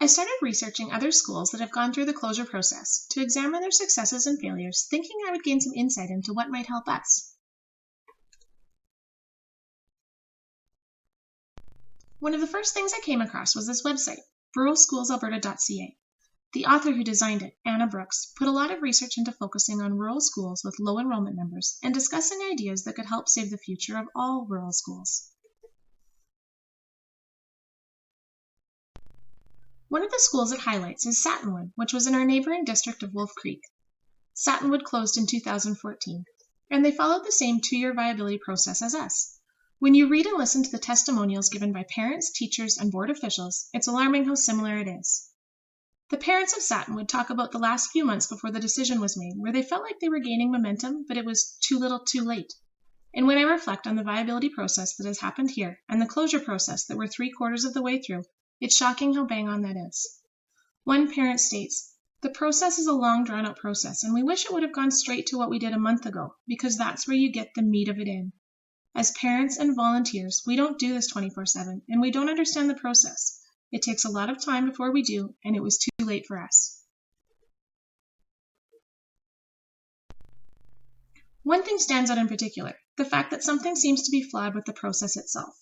I started researching other schools that have gone through the closure process to examine their successes and failures, thinking I would gain some insight into what might help us. One of the first things I came across was this website, ruralschoolsalberta.ca. The author who designed it, Anna Brooks, put a lot of research into focusing on rural schools with low enrollment numbers and discussing ideas that could help save the future of all rural schools. One of the schools it highlights is Satinwood, which was in our neighboring district of Wolf Creek. Satinwood closed in 2014, and they followed the same 2-year viability process as us. When you read and listen to the testimonials given by parents, teachers, and board officials, it's alarming how similar it is. The parents of Satinwood talk about the last few months before the decision was made, where they felt like they were gaining momentum, but it was too little too late. And when I reflect on the viability process that has happened here and the closure process that we're 3/4 of the way through, it's shocking how bang on that is. One parent states, "The process is a long, drawn-out process, and we wish it would have gone straight to what we did a month ago, because that's where you get the meat of it in. As parents and volunteers, we don't do this 24/7, and we don't understand the process. It takes a lot of time before we do, and it was too late for us." One thing stands out in particular, the fact that something seems to be flawed with the process itself.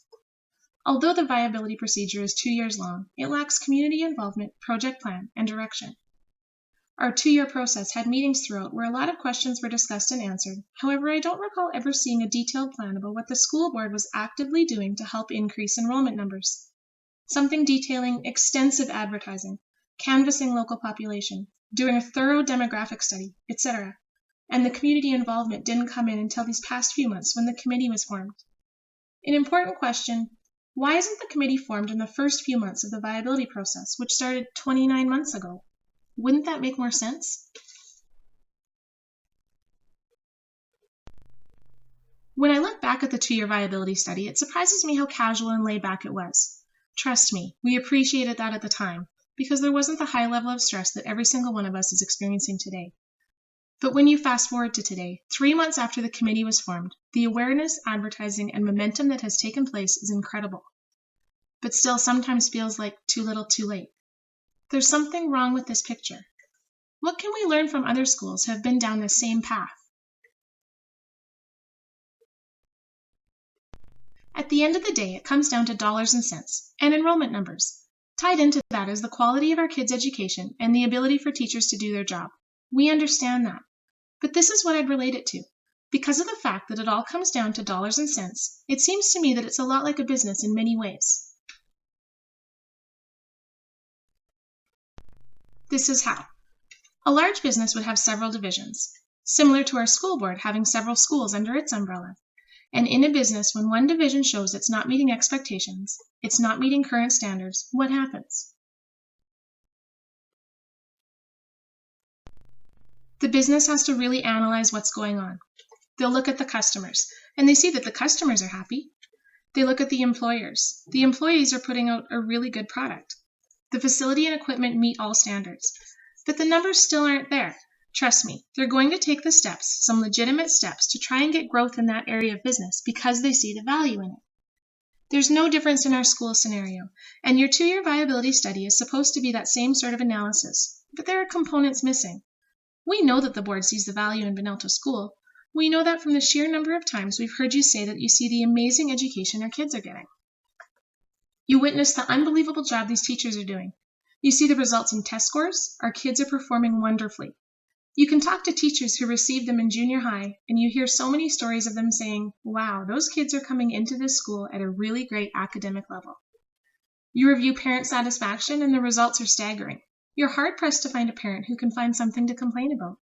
Although the viability procedure is 2 years long, it lacks community involvement, project plan, and direction. Our 2-year process had meetings throughout where a lot of questions were discussed and answered. However, I don't recall ever seeing a detailed plan about what the school board was actively doing to help increase enrollment numbers. Something detailing extensive advertising, canvassing local population, doing a thorough demographic study, etc. And the community involvement didn't come in until these past few months when the committee was formed. An important question: why isn't the committee formed in the first few months of the viability process, which started 29 months ago? Wouldn't that make more sense? When I look back at the 2-year viability study, it surprises me how casual and laid back it was. Trust me, we appreciated that at the time, because there wasn't the high level of stress that every single one of us is experiencing today. But when you fast forward to today, 3 months after the committee was formed, the awareness, advertising, and momentum that has taken place is incredible. But still sometimes feels like too little too late. There's something wrong with this picture. What can we learn from other schools who have been down this same path? At the end of the day, it comes down to dollars and cents, and enrollment numbers. Tied into that is the quality of our kids' education and the ability for teachers to do their job. We understand that. But this is what I'd relate it to. Because of the fact that it all comes down to dollars and cents, it seems to me that it's a lot like a business in many ways. This is how. A large business would have several divisions, similar to our school board having several schools under its umbrella. And in a business, when one division shows it's not meeting expectations, it's not meeting current standards, what happens? The business has to really analyze what's going on. They'll look at the customers, and they see that the customers are happy. They look at the employers. The employees are putting out a really good product. The facility and equipment meet all standards. But the numbers still aren't there. Trust me, they're going to take the steps, some legitimate steps, to try and get growth in that area of business because they see the value in it. There's no difference in our school scenario, and your 2-year viability study is supposed to be that same sort of analysis, but there are components missing. We know that the board sees the value in Benalto School. We know that from the sheer number of times we've heard you say that you see the amazing education our kids are getting. You witness the unbelievable job these teachers are doing. You see the results in test scores. Our kids are performing wonderfully. You can talk to teachers who received them in junior high, and you hear so many stories of them saying, "Wow, those kids are coming into this school at a really great academic level." You review parent satisfaction, and the results are staggering. You're hard-pressed to find a parent who can find something to complain about.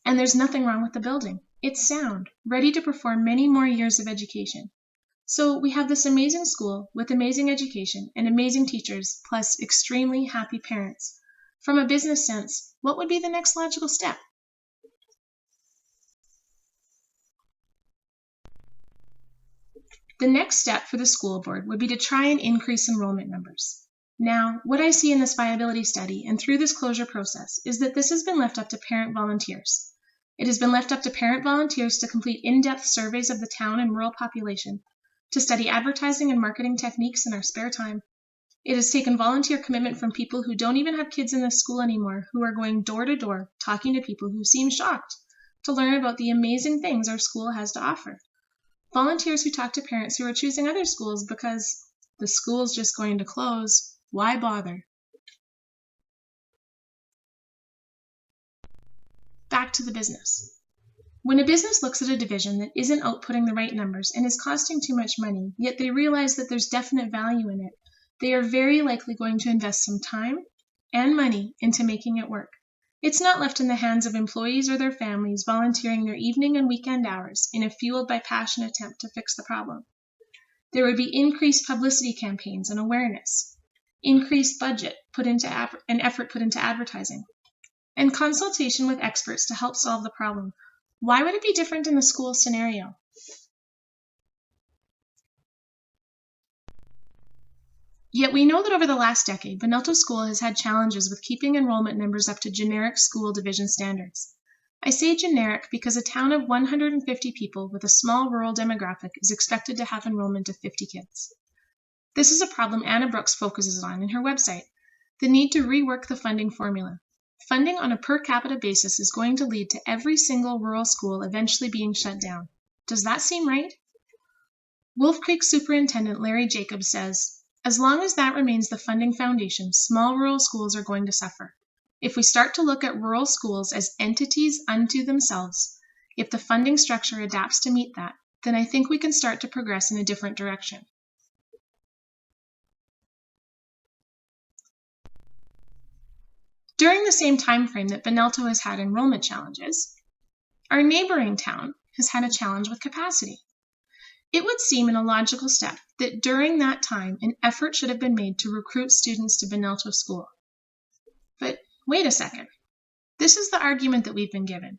And there's nothing wrong with the building. It's sound, ready to perform many more years of education. So we have this amazing school with amazing education and amazing teachers, plus extremely happy parents. From a business sense, what would be the next logical step? The next step for the school board would be to try and increase enrollment numbers. Now, what I see in this viability study and through this closure process is that this has been left up to parent volunteers. It has been left up to parent volunteers to complete in-depth surveys of the town and rural population, to study advertising and marketing techniques in our spare time, It has taken volunteer commitment from people who don't even have kids in the school anymore, who are going door to door, talking to people who seem shocked to learn about the amazing things our school has to offer. Volunteers who talk to parents who are choosing other schools because the school's just going to close. Why bother? Back to the business. When a business looks at a division that isn't outputting the right numbers and is costing too much money, yet they realize that there's definite value in it, they are very likely going to invest some time and money into making it work. It's not left in the hands of employees or their families volunteering their evening and weekend hours in a fueled by passion attempt to fix the problem. There would be increased publicity campaigns and awareness, increased budget and effort put into advertising, and consultation with experts to help solve the problem. Why would it be different in the school scenario? Yet we know that over the last decade, Benalto School has had challenges with keeping enrollment numbers up to generic school division standards. I say generic because a town of 150 people with a small rural demographic is expected to have enrollment of 50 kids. This is a problem Anna Brooks focuses on in her website, the need to rework the funding formula. Funding on a per capita basis is going to lead to every single rural school eventually being shut down. Does that seem right? Wolf Creek Superintendent Larry Jacobs says, as long as that remains the funding foundation, small rural schools are going to suffer. If we start to look at rural schools as entities unto themselves, if the funding structure adapts to meet that, then I think we can start to progress in a different direction. During the same time frame that Benalto has had enrollment challenges, our neighboring town has had a challenge with capacity. It would seem an illogical step that during that time an effort should have been made to recruit students to Benalto School. But wait a second. This is the argument that we've been given.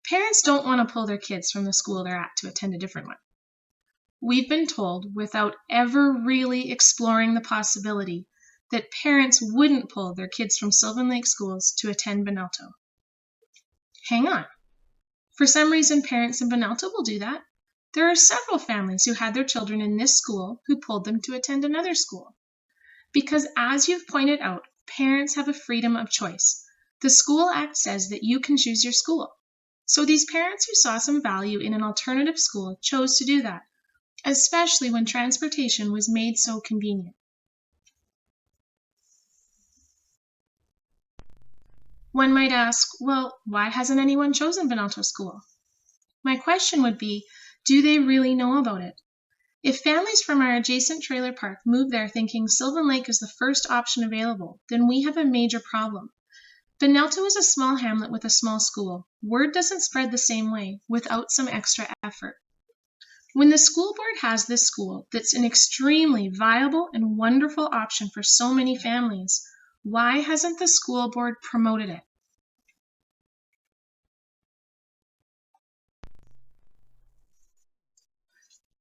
Parents don't want to pull their kids from the school they're at to attend a different one. We've been told, without ever really exploring the possibility, that parents wouldn't pull their kids from Sylvan Lake schools to attend Benalto. Hang on. For some reason, parents in Benalto will do that. There are several families who had their children in this school who pulled them to attend another school. Because as you've pointed out, parents have a freedom of choice. The School Act says that you can choose your school. So these parents who saw some value in an alternative school chose to do that, especially when transportation was made so convenient. One might ask, well, why hasn't anyone chosen Benalto School? My question would be, do they really know about it? If families from our adjacent trailer park move there thinking Sylvan Lake is the first option available, then we have a major problem. Benalto is a small hamlet with a small school. Word doesn't spread the same way without some extra effort. When the school board has this school that's an extremely viable and wonderful option for so many families, why hasn't the school board promoted it?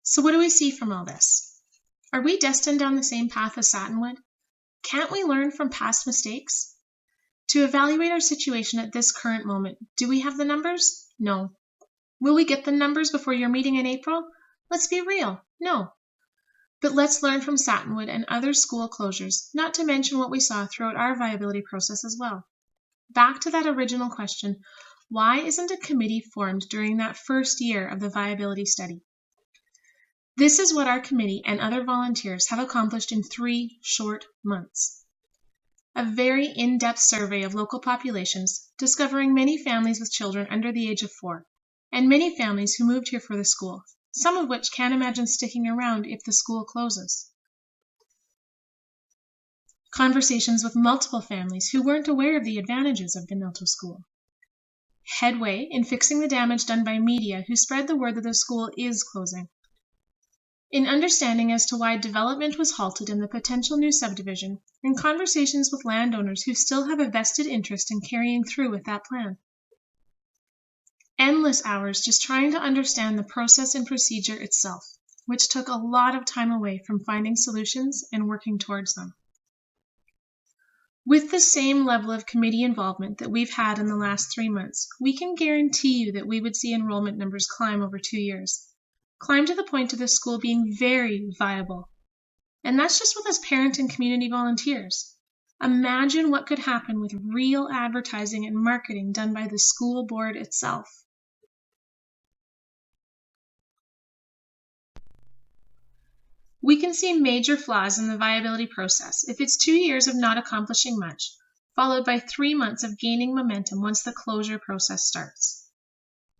So what do we see from all this? Are we destined down the same path as Satinwood? Can't we learn from past mistakes? To evaluate our situation at this current moment, do we have the numbers? No. Will we get the numbers before your meeting in April? Let's be real. No. But let's learn from Satinwood and other school closures, not to mention what we saw throughout our viability process as well. Back to that original question, why isn't a committee formed during that first year of the viability study? This is what our committee and other volunteers have accomplished in 3 short months. A very in-depth survey of local populations, discovering many families with children under the age of 4, and many families who moved here for the school, some of which can't imagine sticking around if the school closes. Conversations with multiple families who weren't aware of the advantages of Benalto School. Headway in fixing the damage done by media who spread the word that the school is closing. In understanding as to why development was halted in the potential new subdivision, and conversations with landowners who still have a vested interest in carrying through with that plan. Endless hours just trying to understand the process and procedure itself, which took a lot of time away from finding solutions and working towards them. With the same level of committee involvement that we've had in the last 3 months, we can guarantee you that we would see enrollment numbers climb over 2 years. Climb to the point of the school being very viable. And that's just with us parent and community volunteers. Imagine what could happen with real advertising and marketing done by the school board itself. We can see major flaws in the viability process if it's 2 years of not accomplishing much, followed by 3 months of gaining momentum once the closure process starts.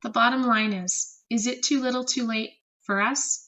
The bottom line is it too little too late for us?